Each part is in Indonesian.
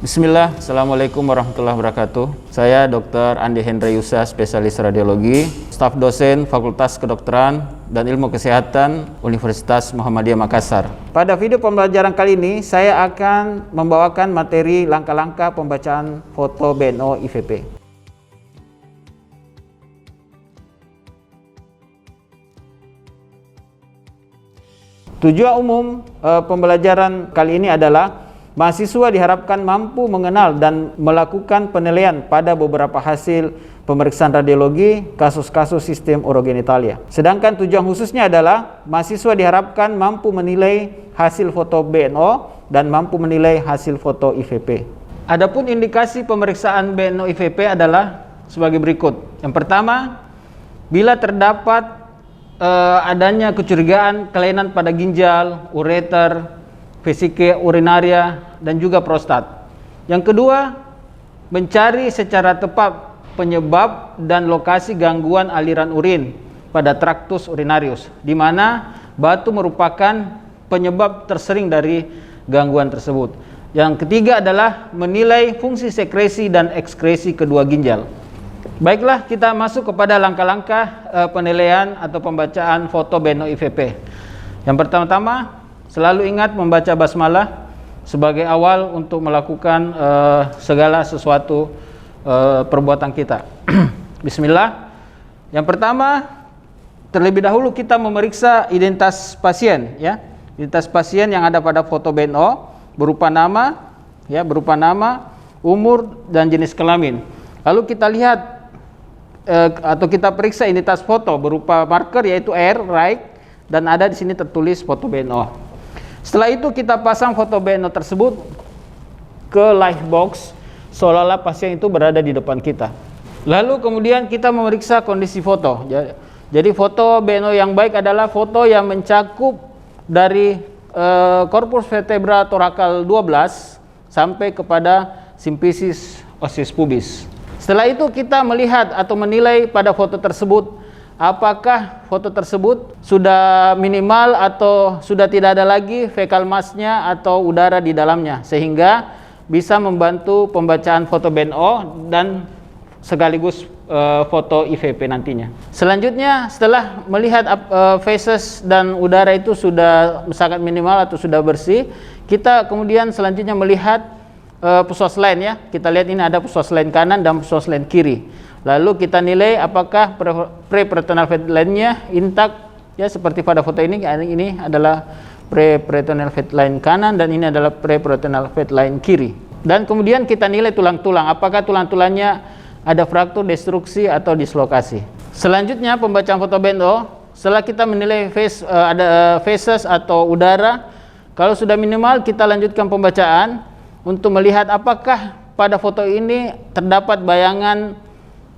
Bismillah, Assalamualaikum warahmatullahi wabarakatuh. Saya Dr. Andi Hendreyusa, spesialis radiologi, staf dosen Fakultas Kedokteran dan Ilmu Kesehatan Universitas Muhammadiyah Makassar. Pada video pembelajaran kali ini, saya akan membawakan materi langkah-langkah pembacaan foto BNO IVP. Tujuan umum pembelajaran kali ini adalah mahasiswa diharapkan mampu mengenal dan melakukan penilaian pada beberapa hasil pemeriksaan radiologi kasus-kasus sistem urogenitalia. Sedangkan tujuan khususnya adalah mahasiswa diharapkan mampu menilai hasil foto BNO dan mampu menilai hasil foto IVP. Adapun indikasi pemeriksaan BNO IVP adalah sebagai berikut. Yang pertama, bila terdapat adanya kecurigaan kelainan pada ginjal, ureter, vesike urinaria, dan juga prostat. Yang kedua, mencari secara tepat penyebab dan lokasi gangguan aliran urin pada traktus urinarius, di mana batu merupakan penyebab tersering dari gangguan tersebut. Yang ketiga adalah menilai fungsi sekresi dan ekskresi kedua ginjal. Baiklah, kita masuk kepada langkah-langkah penilaian atau pembacaan foto BNO IVP. Yang pertama-tama, selalu ingat membaca basmalah sebagai awal untuk melakukan segala sesuatu perbuatan kita. Bismillah. Yang pertama, terlebih dahulu kita memeriksa identitas pasien, ya. Identitas pasien yang ada pada foto BNO berupa nama, ya, umur dan jenis kelamin. Lalu kita lihat atau kita periksa identitas foto berupa marker yaitu R, right, dan ada di sini tertulis foto BNO. Setelah itu kita pasang foto BNO tersebut ke light box seolah-olah pasien itu berada di depan kita. Lalu kemudian kita memeriksa kondisi foto. Jadi foto BNO yang baik adalah foto yang mencakup dari corpus vertebra thoracal 12 sampai kepada simfisis osis pubis. Setelah itu kita melihat atau menilai pada foto tersebut apakah foto tersebut sudah minimal atau sudah tidak ada lagi fekal massnya atau udara di dalamnya, sehingga bisa membantu pembacaan foto BNO dan sekaligus foto IVP nantinya. Selanjutnya, setelah melihat feses dan udara itu sudah sangat minimal atau sudah bersih, kita kemudian selanjutnya melihat pusos lain, ya. Kita lihat ini ada pusos lain kanan dan pusos lain kiri. Lalu kita nilai apakah pre-peritoneal fat line-nya intak, ya, seperti pada foto ini. Ini adalah pre-peritoneal fat line kanan dan ini adalah pre-peritoneal fat line kiri. Dan kemudian kita nilai tulang-tulang, apakah tulang-tulangnya ada fraktur, destruksi atau dislokasi. Selanjutnya pembacaan foto BNO, setelah kita menilai ada feses atau udara, kalau sudah minimal kita lanjutkan pembacaan untuk melihat apakah pada foto ini terdapat bayangan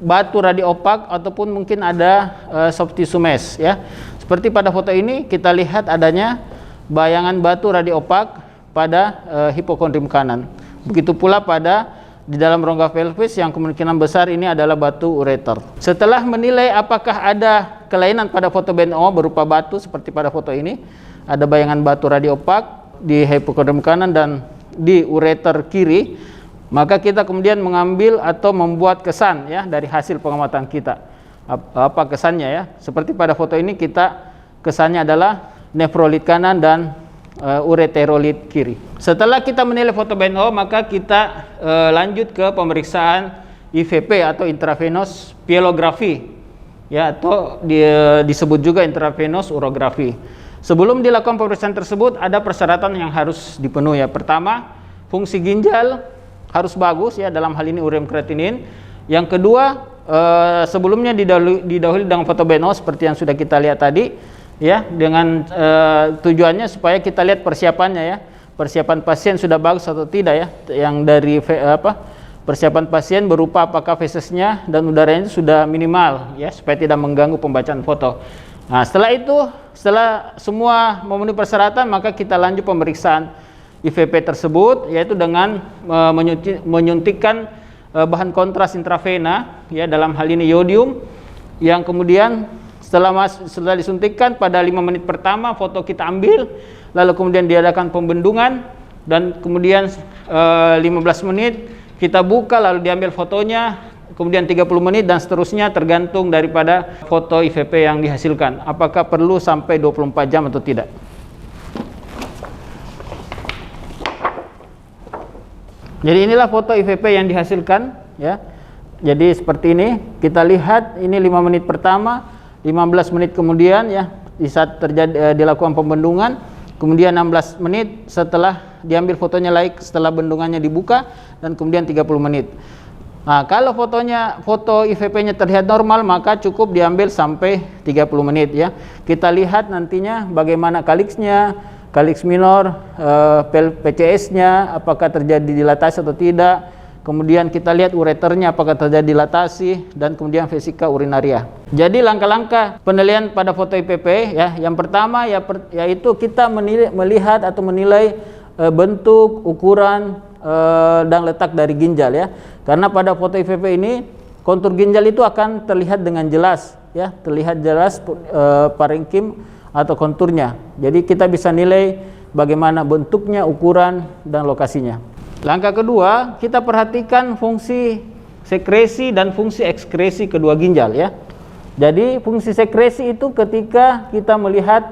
batu radiopak ataupun mungkin ada soft tissue mass, ya. Seperti pada foto ini kita lihat adanya bayangan batu radiopak pada hipokondrium kanan. Begitu pula pada di dalam rongga pelvis yang kemungkinan besar ini adalah batu ureter. Setelah menilai apakah ada kelainan pada foto BNO berupa batu seperti pada foto ini, ada bayangan batu radiopak di hipokondrium kanan dan di ureter kiri, maka kita kemudian mengambil atau membuat kesan, ya, dari hasil pengamatan kita. Apa kesannya, ya? Seperti pada foto ini kita kesannya adalah nefrolit kanan dan ureterolit kiri. Setelah kita menilai foto BNO, maka kita lanjut ke pemeriksaan IVP atau intravenous pyelografi, ya, atau disebut juga intravenous urografi. Sebelum dilakukan pemeriksaan tersebut ada persyaratan yang harus dipenuhi, ya. Pertama, fungsi ginjal harus bagus, ya, dalam hal ini ureum kreatinin. Yang kedua, sebelumnya didahului dengan foto BNO seperti yang sudah kita lihat tadi, ya, dengan tujuannya supaya kita lihat persiapannya, ya. Persiapan pasien sudah bagus atau tidak, ya. Yang dari persiapan pasien berupa apakah fesesnya dan udaranya sudah minimal, ya, supaya tidak mengganggu pembacaan foto. Nah, setelah itu, setelah semua memenuhi persyaratan, maka kita lanjut pemeriksaan IVP tersebut, yaitu dengan menyuntikkan bahan kontras intravena, ya, dalam hal ini iodium, yang kemudian setelah disuntikkan pada 5 menit pertama foto kita ambil, lalu kemudian diadakan pembendungan dan kemudian 15 menit kita buka lalu diambil fotonya, kemudian 30 menit dan seterusnya, tergantung daripada foto IVP yang dihasilkan. Apakah perlu sampai 24 jam atau tidak. Jadi inilah foto IVP yang dihasilkan ya. Jadi seperti ini, kita lihat ini 5 menit pertama, 15 menit kemudian ya, di saat terjadi dilakukan pembendungan, kemudian 16 menit setelah diambil fotonya lagi setelah bendungannya dibuka, dan kemudian 30 menit. Nah, kalau foto IVP-nya terlihat normal, maka cukup diambil sampai 30 menit ya. Kita lihat nantinya bagaimana kaliksnya, kaliks minor, PCS-nya apakah terjadi dilatasi atau tidak. Kemudian kita lihat ureternya apakah terjadi dilatasi, dan kemudian vesika urinaria. Jadi langkah-langkah penilaian pada foto IVP ya, yang pertama yaitu kita melihat atau menilai bentuk, ukuran dan letak dari ginjal ya. Karena pada foto IVP ini kontur ginjal itu akan terlihat dengan jelas ya, terlihat jelas parenkim atau konturnya. Jadi kita bisa nilai bagaimana bentuknya, ukuran dan lokasinya. Langkah kedua, kita perhatikan fungsi sekresi dan fungsi ekskresi kedua ginjal ya. Jadi fungsi sekresi itu ketika kita melihat,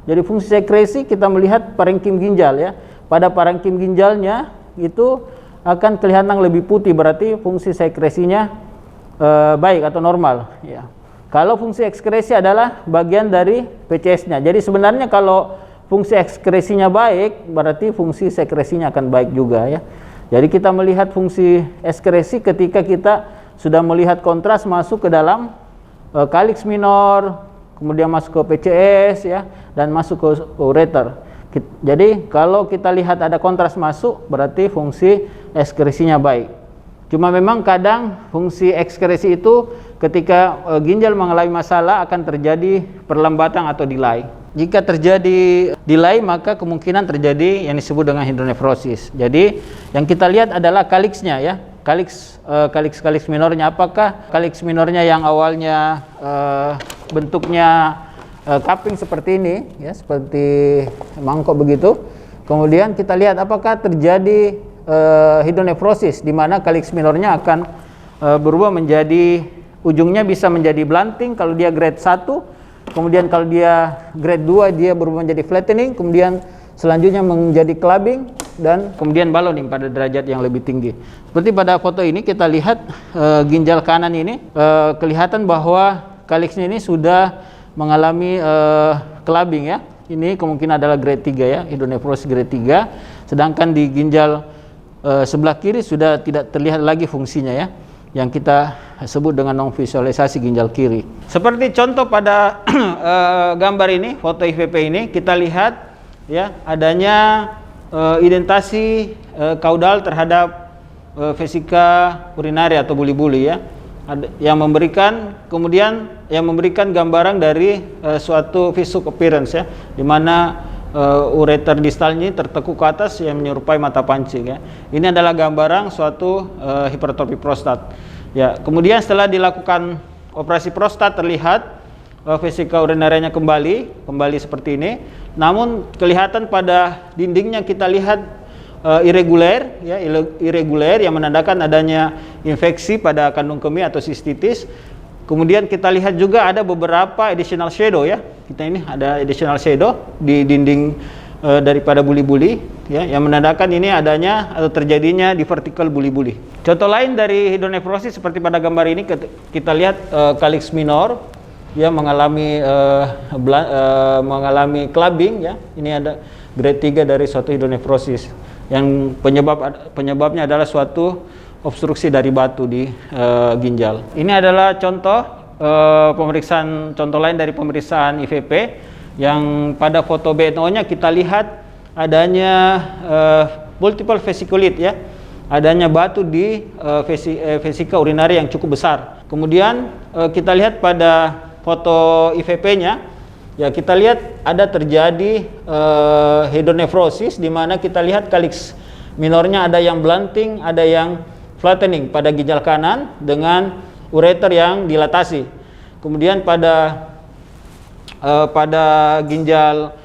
jadi fungsi sekresi kita melihat parenkim ginjal ya. Pada parenkim ginjalnya itu akan kelihatan lebih putih, berarti fungsi sekresinya baik atau normal ya. Kalau fungsi ekskresi adalah bagian dari PCS-nya. Jadi sebenarnya kalau fungsi ekskresinya baik, berarti fungsi sekresinya akan baik juga ya. Jadi kita melihat fungsi ekskresi ketika kita sudah melihat kontras masuk ke dalam kaliks minor, kemudian masuk ke PCS ya, dan masuk ke ureter. Jadi kalau kita lihat ada kontras masuk, berarti fungsi ekskresinya baik. Cuma memang kadang fungsi ekskresi itu ketika ginjal mengalami masalah akan terjadi perlambatan atau delay. Jika terjadi delay, maka kemungkinan terjadi yang disebut dengan hidronefrosis. Jadi yang kita lihat adalah kaliksnya ya, kaliks minornya. Apakah kaliks minornya yang awalnya bentuknya cupping seperti ini ya, seperti mangkok begitu. Kemudian kita lihat apakah terjadi hidronefrosis, di mana kaliks minornya akan berubah menjadi, ujungnya bisa menjadi blunting kalau dia grade 1. Kemudian kalau dia grade 2 dia berubah menjadi flattening, kemudian selanjutnya menjadi clubbing, dan kemudian ballooning pada derajat yang lebih tinggi. Seperti pada foto ini kita lihat ginjal kanan ini kelihatan bahwa kaliksnya ini sudah mengalami clubbing ya. Ini kemungkinan adalah grade 3 ya, hidronefrosis grade 3. Sedangkan di ginjal sebelah kiri sudah tidak terlihat lagi fungsinya ya, yang kita sebut dengan non visualisasi ginjal kiri. Seperti contoh pada gambar ini, foto IVP ini, kita lihat ya adanya identasi kaudal terhadap vesika urinaria atau buli-buli ya, yang memberikan gambaran dari suatu visuk appearance ya, di mana ureter distalnya tertekuk ke atas yang menyerupai mata pancing ya. Ini adalah gambaran suatu hipertrofi prostat. Ya, kemudian setelah dilakukan operasi prostat terlihat vesika urinarianya kembali seperti ini. Namun kelihatan pada dindingnya kita lihat irregular ya, irregular yang menandakan adanya infeksi pada kandung kemih atau sistitis. Kemudian kita lihat juga ada beberapa additional shadow ya. Kita ini ada additional shadow di dinding daripada buli-buli ya, yang menandakan ini adanya atau terjadinya di vertikal buli-buli. Contoh lain dari hidronefrosis seperti pada gambar ini, kita lihat kaliks minor ya mengalami clubbing ya. Ini ada grade 3 dari suatu hidronefrosis yang penyebabnya adalah suatu obstruksi dari batu di ginjal. Ini adalah contoh contoh lain dari pemeriksaan IVP yang pada foto BNO-nya kita lihat adanya multiple vesiculit ya, adanya batu di vesika urinaria yang cukup besar. Kemudian kita lihat pada foto IVP-nya ya, kita lihat ada terjadi hidronefrosis, di mana kita lihat kaliks minornya ada yang blunting, ada yang flattening pada ginjal kanan dengan ureter yang dilatasi. Kemudian pada ginjal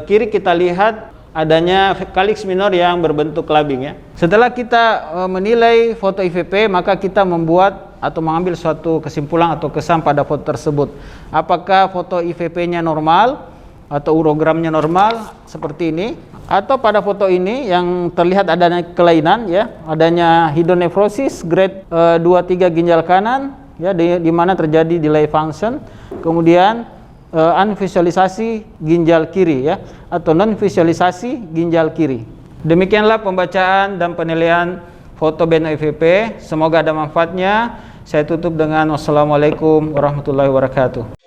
kiri kita lihat adanya calyx minor yang berbentuk clubbing ya. Setelah kita menilai foto IVP, maka kita membuat atau mengambil suatu kesimpulan atau kesan pada foto tersebut. Apakah foto IVP-nya normal atau urogramnya normal seperti ini, atau pada foto ini yang terlihat adanya kelainan ya, adanya hidronefrosis grade 2-3 ginjal kanan ya, di mana terjadi delay function, kemudian unvisualisasi ginjal kiri ya, atau non visualisasi ginjal kiri. Demikianlah pembacaan dan penilaian foto beno IVP. Semoga ada manfaatnya. Saya tutup dengan wassalamualaikum warahmatullahi wabarakatuh.